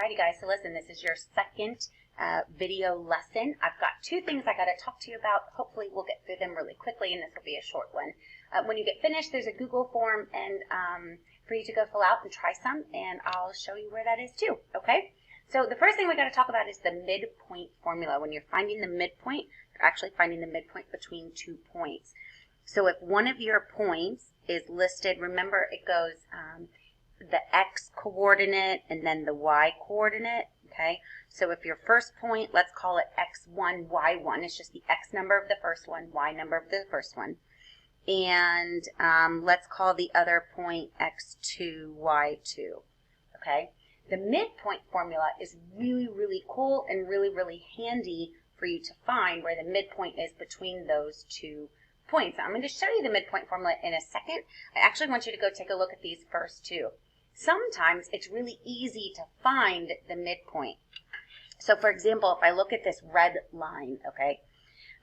Alrighty guys, so listen, this is your second video lesson. I've got two things I got to talk to you about. Hopefully we'll get through them really quickly and this will be a short one. When you get finished, there's a Google form and for you to go fill out and try some, and I'll show you where that is too, okay? So the first thing we got to talk about is the midpoint formula. When you're finding the midpoint, you're actually finding the midpoint between 2 points. So if one of your points is listed, remember it goes the x coordinate and then the y coordinate, okay? So if your first point, let's call it x1, y1, it's just the x number of the first one, y number of the first one. And let's call the other point x2, y2, okay? The midpoint formula is really, really cool and really, really handy for you to find where the midpoint is between those 2 points. I'm going to show you the midpoint formula in a second. I actually want you to go take a look at these first two. Sometimes it's really easy to find the midpoint. So for example, if I look at this red line, okay,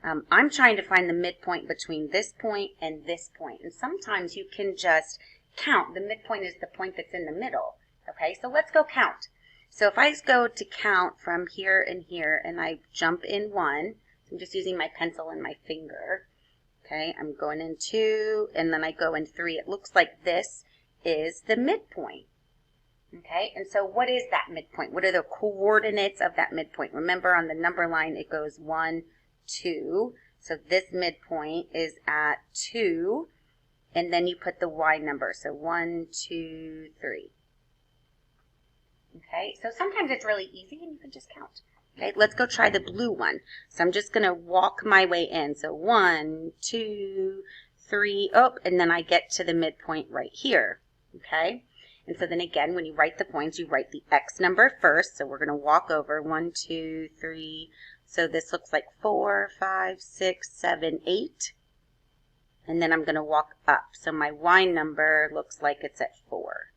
I'm trying to find the midpoint between this point and this point. And sometimes you can just count. The midpoint is the point that's in the middle. Okay, so let's go count. So if I go to count from here and here and I jump in 1, I'm just using my pencil and my finger. Okay, I'm going in 2 and then I go in 3. It looks like this is the midpoint. Okay, and so what is that midpoint? What are the coordinates of that midpoint? Remember on the number line it goes 1, 2. So this midpoint is at 2 and then you put the y number. So 1, 2, 3. Okay, so sometimes it's really easy and you can just count. Okay, let's go try the blue one. So I'm just going to walk my way in. So 1, 2, 3, oh, and then I get to the midpoint right here. Okay, and so then again, when you write the points, you write the x number first. So we're going to walk over 1, 2, 3. So this looks like 4, 5, 6, 7, 8. And then I'm going to walk up. So my y number looks like it's at 4.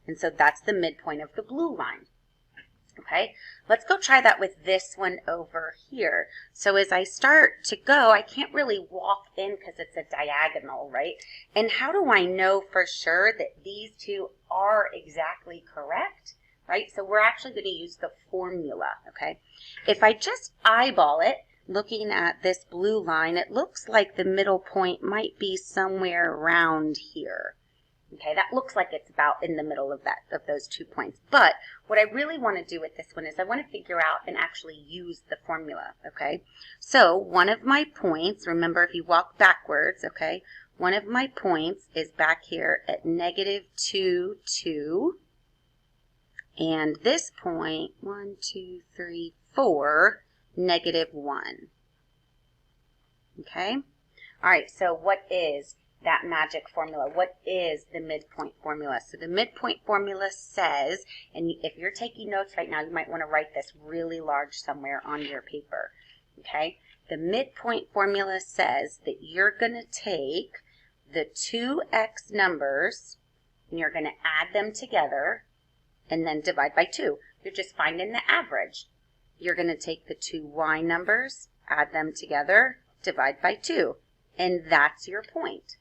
And so that's the midpoint of the blue line. Okay, let's go try that with this one over here. So as I start to go, I can't really walk in because it's a diagonal, right? And how do I know for sure that these two are exactly correct, right? So we're actually going to use the formula, okay? If I just eyeball it, looking at this blue line, it looks like the middle point might be somewhere around here. Okay, that looks like it's about in the middle of those 2 points. But what I really want to do with this one is I want to figure out and actually use the formula, okay? So one of my points, remember if you walk backwards, okay, one of my points is back here at -2, 2. And this point, 1, 2, 3, 4, -1. Okay? All right, so what is that magic formula? What is the midpoint formula? So the midpoint formula says, and if you're taking notes right now, you might want to write this really large somewhere on your paper, okay? The midpoint formula says that you're going to take the 2x numbers and you're going to add them together and then divide by 2. You're just finding the average. You're going to take the 2 y numbers, add them together, divide by 2, and that's your point.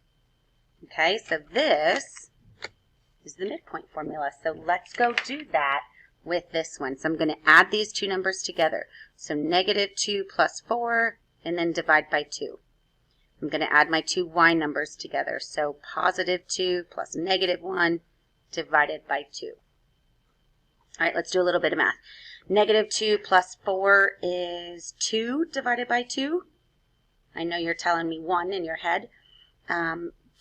Okay, so this is the midpoint formula. So let's go do that with this one. So I'm going to add these 2 numbers together. So -2 plus 4, and then divide by 2. I'm going to add my 2 y numbers together. So +2 plus -1 divided by 2. All right, let's do a little bit of math. -2 plus 4 is 2 divided by 2. I know you're telling me 1 in your head.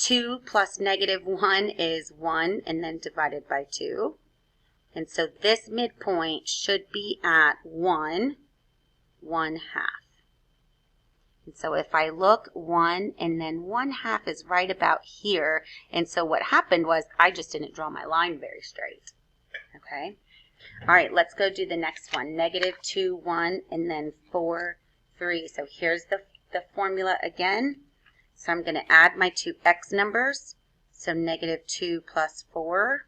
2 plus -1 is 1, and then divided by 2. And so this midpoint should be at 1, 1/2. And so if I look 1 and then 1/2 is right about here. And so what happened was I just didn't draw my line very straight. Okay. All right, let's go do the next one. -2, 1, and then 4, 3. So here's the formula again. So I'm going to add my 2 x numbers. So -2 plus 4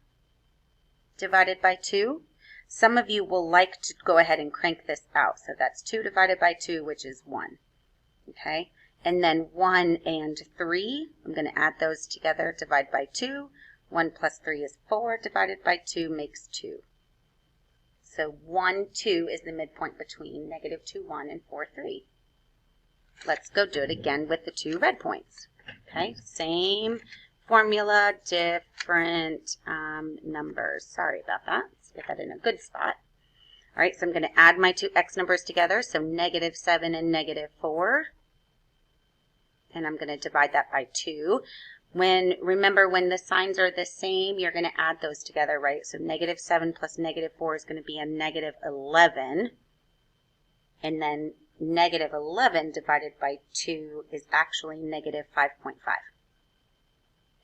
divided by 2. Some of you will like to go ahead and crank this out. So that's 2 divided by 2, which is 1. Okay, and then 1 and 3. I'm going to add those together, divide by 2. 1 plus 3 is 4, divided by 2 makes 2. So 1, 2 is the midpoint between negative 2, 1 and 4, 3. Let's go do it again with the 2 red points. Okay, same formula, different numbers. Sorry about that. Let's get that in a good spot. All right, so I'm going to add my 2 x numbers together, so negative 7 and negative 4. And I'm going to divide that by 2. Remember, when the signs are the same, you're going to add those together, right? So negative 7 plus negative 4 is going to be a negative 11. And then negative 11 divided by 2 is actually negative 5.5.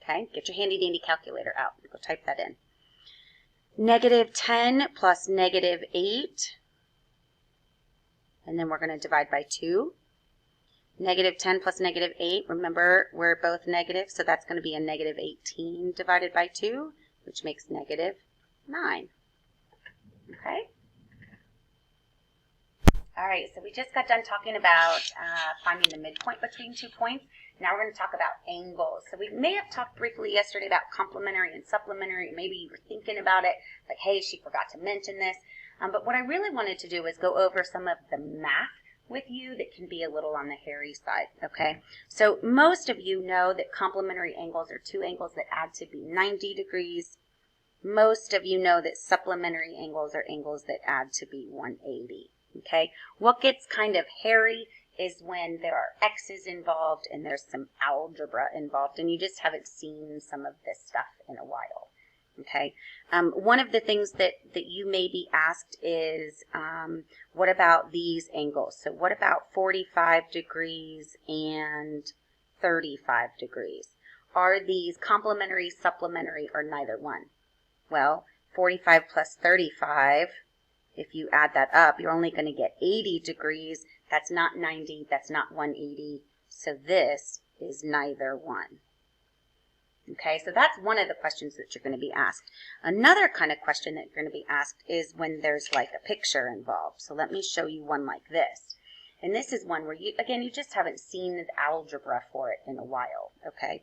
Okay, get your handy dandy calculator out. Go type that in. Negative 10 plus negative 8. And then we're going to divide by 2. Negative 10 plus negative 8, remember we're both negative, so that's going to be a negative 18 divided by 2, which makes negative 9. Okay? All right, so we just got done talking about finding the midpoint between 2 points. Now we're going to talk about angles. So we may have talked briefly yesterday about complementary and supplementary. Maybe you were thinking about it, like, hey, she forgot to mention this. But what I really wanted to do is go over some of the math with you that can be a little on the hairy side, okay? So most of you know that complementary angles are 2 angles that add to be 90 degrees. Most of you know that supplementary angles are angles that add to be 180, okay? What gets kind of hairy is when there are x's involved and there's some algebra involved, and you just haven't seen some of this stuff in a while. Okay, one of the things that you may be asked is, what about these angles? So what about 45 degrees and 35 degrees? Are these complementary, supplementary, or neither one? Well, 45 plus 35, if you add that up, you're only going to get 80 degrees. That's not 90, that's not 180, so this is neither one. Okay, so that's one of the questions that you're going to be asked. Another kind of question that you're going to be asked is when there's like a picture involved. So let me show you one like this. And this is one where you just haven't seen the algebra for it in a while, okay?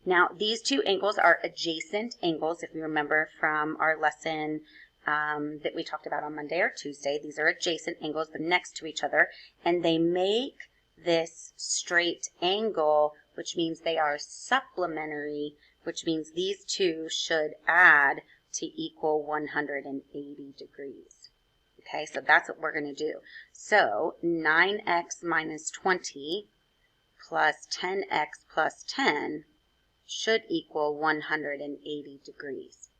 Now, these 2 angles are adjacent angles, if you remember from our lesson that we talked about on Monday or Tuesday. These are adjacent angles. They're next to each other, and they make this straight angle, which means they are supplementary, which means these 2 should add to equal 180 degrees. Okay, so that's what we're going to do. So 9x minus 20 plus 10x plus 10 should equal 180 degrees.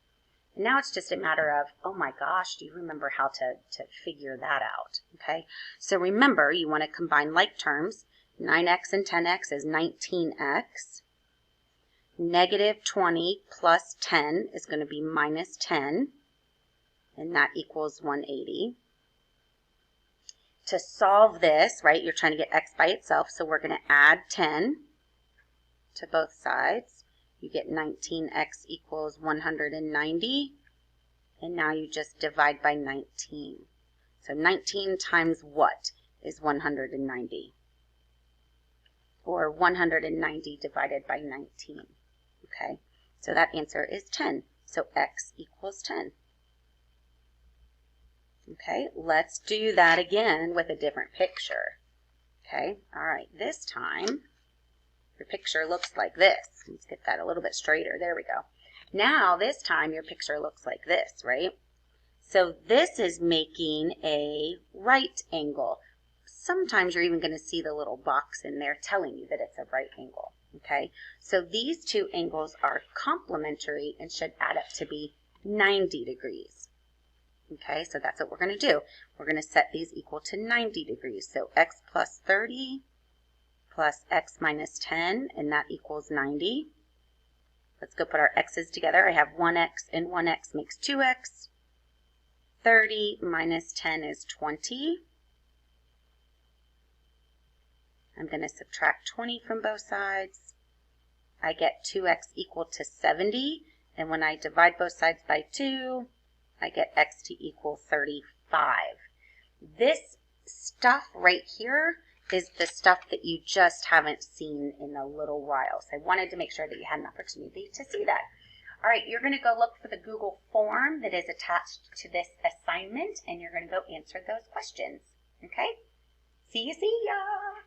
And now it's just a matter of, oh my gosh, do you remember how to figure that out? Okay, so remember, you want to combine like terms. 9x and 10x is 19x. Negative 20 plus 10 is going to be minus 10, and that equals 180. To solve this, right, you're trying to get x by itself, so we're going to add 10 to both sides. You get 19x equals 190, and now you just divide by 19. So 19 times what is 190? Or 190 divided by 19. Okay, so that answer is 10. So x equals 10. Okay, let's do that again with a different picture. Okay, all right, this time your picture looks like this. Let's get that a little bit straighter. There we go. Now, this time your picture looks like this, right? So this is making a right angle. Sometimes you're even going to see the little box in there telling you that it's a right angle, okay? So these 2 angles are complementary and should add up to be 90 degrees. Okay, so that's what we're going to do. We're going to set these equal to 90 degrees. So x plus 30 plus x minus 10, and that equals 90. Let's go put our x's together. I have 1x and 1x makes 2x. 30 minus 10 is 20. I'm going to subtract 20 from both sides. I get 2x equal to 70, and when I divide both sides by 2, I get x to equal 35. This stuff right here is the stuff that you just haven't seen in a little while. So I wanted to make sure that you had an opportunity to see that. All right, you're going to go look for the Google form that is attached to this assignment, and you're going to go answer those questions. Okay? See ya!